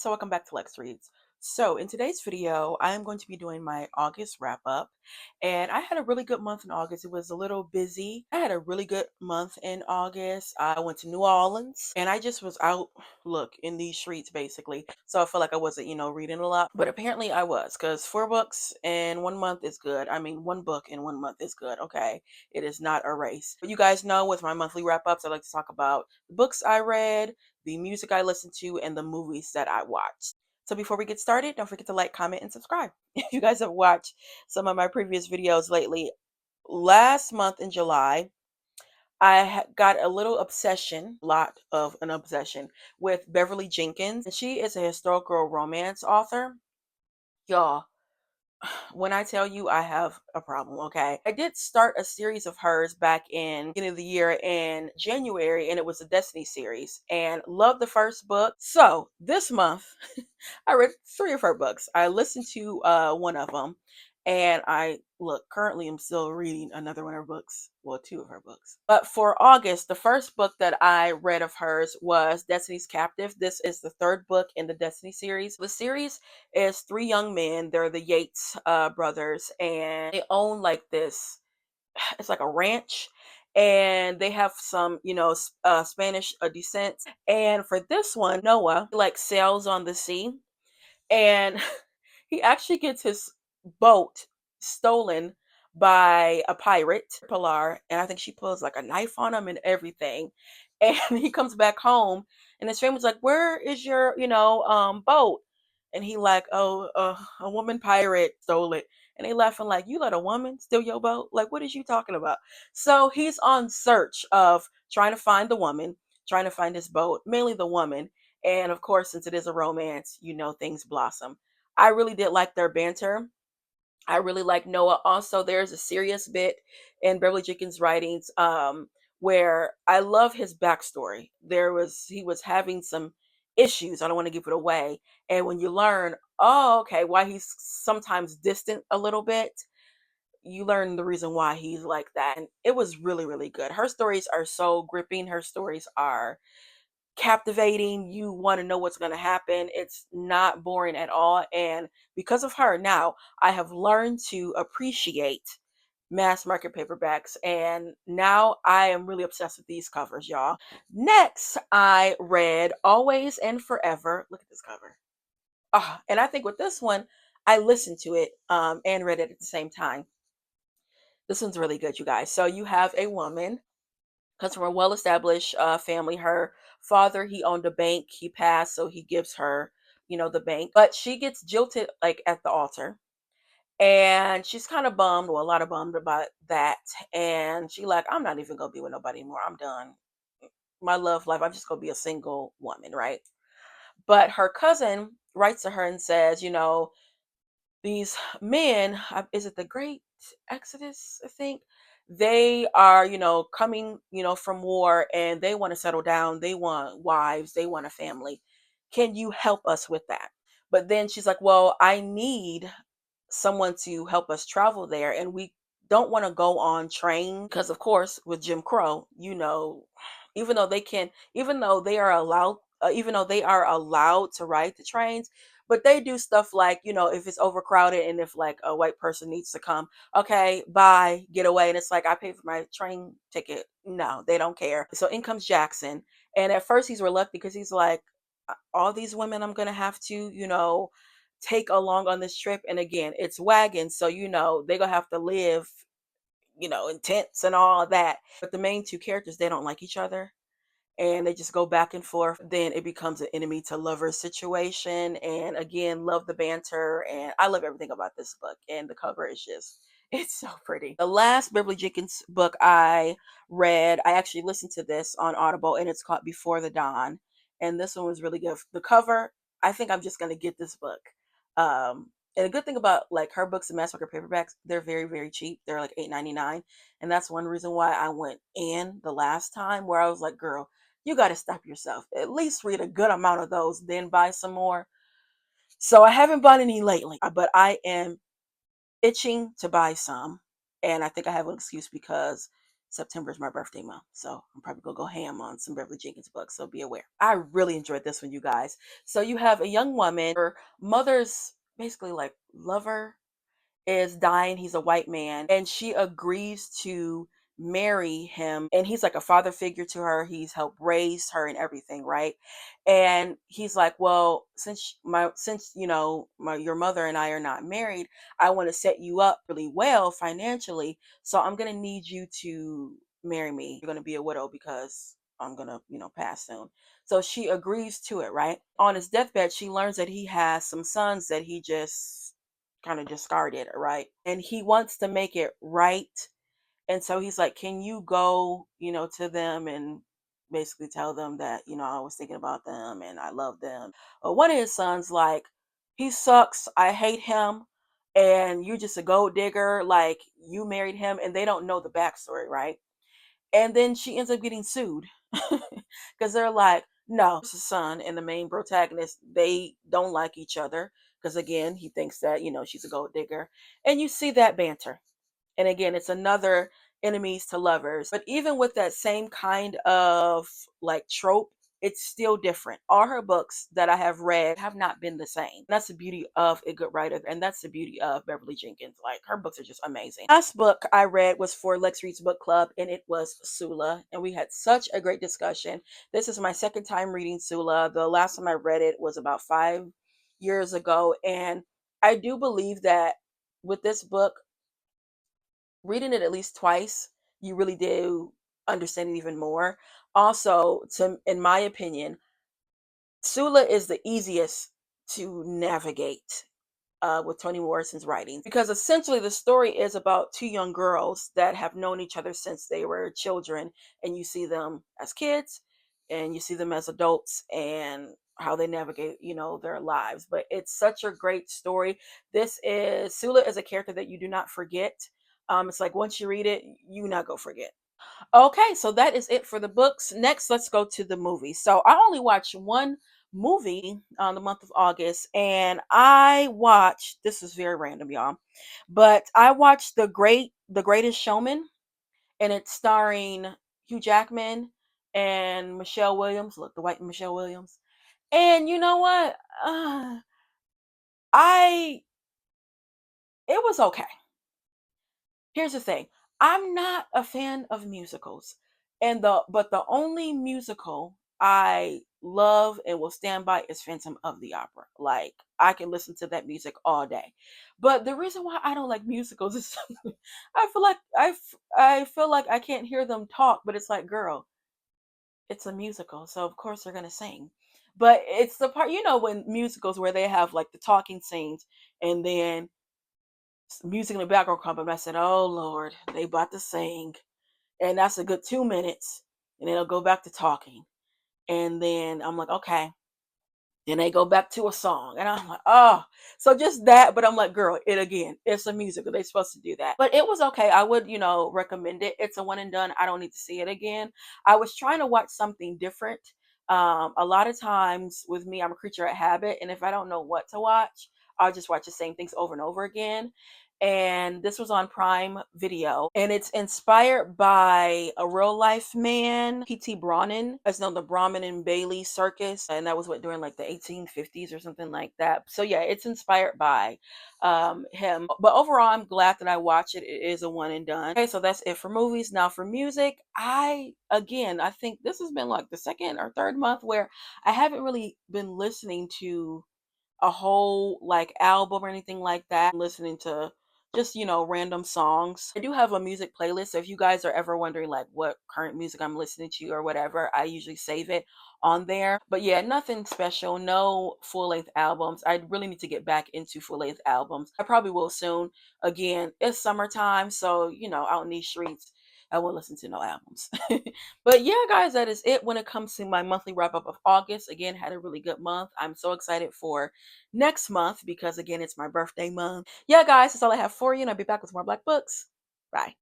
so welcome back to Lex Reads. So in today's video, I am going to be doing my August wrap up, and I had a really good month in August. It was a little busy. I had a really good month in August. I went to New Orleans, and I just was out, look, in these streets basically. So I felt like I wasn't, reading a lot, but apparently I was, because 4 books in 1 month is good. I mean, 1 book in 1 month is good. Okay, it is not a race. But you guys know, with my monthly wrap ups, I like to talk about the books I read, the music I listened to, and the movies that I watched. So before we get started, don't forget to like, comment, and subscribe. If you guys have watched some of my previous videos lately, last month in July, I got a little obsession, lot of an obsession, with Beverly Jenkins. And she is a historical romance author. Y'all, when I tell you I have a problem, okay? I did start a series of hers back in beginning of the year in January, and it was a Destiny series, and loved the first book. So this month, I read 3 of her books. I listened to one of them, and currently I'm still reading another one of her books. Well, 2 of her books. But for August, the first book that I read of hers was Destiny's Captive. This is the 3rd book in the Destiny series. The series is 3 young men. They're the Yates brothers, and they own like this, it's like a ranch, and they have some Spanish descent. And for this one, Noah like sails on the sea, and he actually gets his boat stolen by a pirate, Pilar, and I think she pulls like a knife on him and everything. And he comes back home, and his family's like, "Where is your, boat?" And he like, "Oh, a woman pirate stole it." And they laughing like, "You let a woman steal your boat? Like, what is you talking about?" So he's on search of trying to find the woman, trying to find his boat, mainly the woman. And of course, since it is a romance, things blossom. I really did like their banter. I really like Noah. Also, there's a serious bit in Beverly Jenkins' writings, where I love his backstory. He was having some issues. I don't want to give it away. And when you learn, oh, okay, why he's sometimes distant a little bit, you learn the reason why he's like that. And it was really, really good. Her stories are so gripping. Her stories are captivating. You want to know what's going to happen. It's not boring at all. And because of her, now I have learned to appreciate mass market paperbacks. And now I am really obsessed with these covers, y'all. Next, I read Always and Forever. Look at this cover. And I think with this one, I listened to it and read it at the same time. This one's really good, you guys. So you have a woman, comes from a well-established family. Her father, he owned a bank. He passed, so he gives her, the bank. But she gets jilted like at the altar, and she's kind of bummed, well, a lot of bummed about that. And she like, I'm not even gonna be with nobody anymore. I'm done. My love life. I'm just gonna be a single woman, right? But her cousin writes to her and says, these men, is it the Great Exodus, I think? They are, coming, from war, and they want to settle down. They want wives, they want a family. Can you help us with that? But then she's like, well, I need someone to help us travel there, and we don't want to go on train because, of course, with Jim Crow, even though even though they are allowed to ride the trains, but they do stuff like, if it's overcrowded and if like a white person needs to come, okay, bye, get away. And it's like, I paid for my train ticket. No, they don't care. So in comes Jackson, and at first he's reluctant because he's like, all these women I'm gonna have to, take along on this trip. And again, it's wagons, so they're gonna have to live, in tents and all that. But the main 2 characters, they don't like each other, and they just go back and forth. Then it becomes an enemy to lover situation. And again, love the banter, and I love everything about this book. And the cover is just, it's so pretty. The last Beverly Jenkins book I read, I actually listened to this on Audible, and it's called Before the Dawn. And this one was really good. The cover, I think I'm just gonna get this book. And a good thing about like her books and mass market paperbacks, they're very, very cheap. They're like $8.99. And that's one reason why I went in the last time, where I was like, girl, you got to stop yourself. At least read a good amount of those, then buy some more. So I haven't bought any lately, but I am itching to buy some. And I think I have an excuse because September is my birthday month, so I'm probably gonna go ham on some Beverly Jenkins books, so be aware. I really enjoyed this one, you guys. So you have a young woman, her mother's basically like lover is dying. He's a white man, and she agrees to marry him. And he's like a father figure to her. He's helped raise her and everything, right? And he's like, well, since your mother and I are not married, I want to set you up really well financially. So I'm gonna need you to marry me. You're gonna be a widow because I'm gonna, pass soon. So she agrees to it, right? On his deathbed, she learns that he has some sons that he just kind of discarded, right? And he wants to make it right. And so he's like, can you go, to them and basically tell them that, I was thinking about them and I love them. But one of his sons, like, he sucks. I hate him. And you're just a gold digger. Like, you married him and they don't know the backstory, right? And then she ends up getting sued because they're like, no, it's the son and the main protagonist, they don't like each other because, again, he thinks that, she's a gold digger. And you see that banter. And again, it's another enemies to lovers. But even with that same kind of like trope, it's still different. All her books that I have read have not been the same. That's the beauty of a good writer, and that's the beauty of Beverly Jenkins. Like, her books are just amazing. Last book I read was for Lex Reads Book Club, and it was Sula. And we had such a great discussion. This is my second time reading Sula. The last time I read it was about 5 years ago. And I do believe that with this book, reading it at least twice, you really do understand it even more. Also, in my opinion, Sula is the easiest to navigate with Toni Morrison's writings because essentially the story is about two young girls that have known each other since they were children, and you see them as kids and you see them as adults and how they navigate, their lives. But it's such a great story. This is Sula is a character that you do not forget. It's like once you read it, you not go forget. Okay, so that is it for the books. Next, let's go to the movies. So I only watched one movie on the month of August, and I watched, this is very random, y'all, but I watched The Greatest Showman, and it's starring Hugh Jackman and Michelle Williams. Look, the white Michelle Williams. And you know what? I it was okay. Here's the thing. I'm not a fan of musicals. The only musical I love and will stand by is Phantom of the Opera. Like, I can listen to that music all day. But the reason why I don't like musicals is I feel like I can't hear them talk, but it's like, girl, it's a musical, so of course they're going to sing. But it's the part, when musicals where they have like the talking scenes and then music in the background come up, and I said, "Oh Lord, they about to sing," and that's a good 2 minutes, and then they'll go back to talking, and then I'm like, "Okay." Then they go back to a song, and I'm like, "Oh." So just that, but I'm like, "Girl, it again. It's a musical. They're supposed to do that." But it was okay. I would, recommend it. It's a one and done. I don't need to see it again. I was trying to watch something different. A lot of times with me, I'm a creature of habit, and if I don't know what to watch, I'll just watch the same things over and over again. And this was on Prime Video, and it's inspired by a real life man, P.T. Browning, as known the Brahmin and Bailey Circus, and that was what during like the 1850s or something like that. So yeah, it's inspired by him. But overall, I'm glad that I watched it. It is a one and done. Okay, so that's it for movies. Now for music, I think this has been like the second or third month where I haven't really been listening to a whole like album or anything like that. Listening to just, random songs. I do have a music playlist. So if you guys are ever wondering like what current music I'm listening to or whatever, I usually save it on there. But yeah, nothing special, no full length albums. I really need to get back into full length albums. I probably will soon. Again, it's summertime, so out in these streets, I won't listen to no albums. But yeah, guys, that is it when it comes to my monthly wrap up of August. Again, had a really good month. I'm so excited for next month because, again, it's my birthday month. Yeah, guys, that's all I have for you, and I'll be back with more Black books. Bye.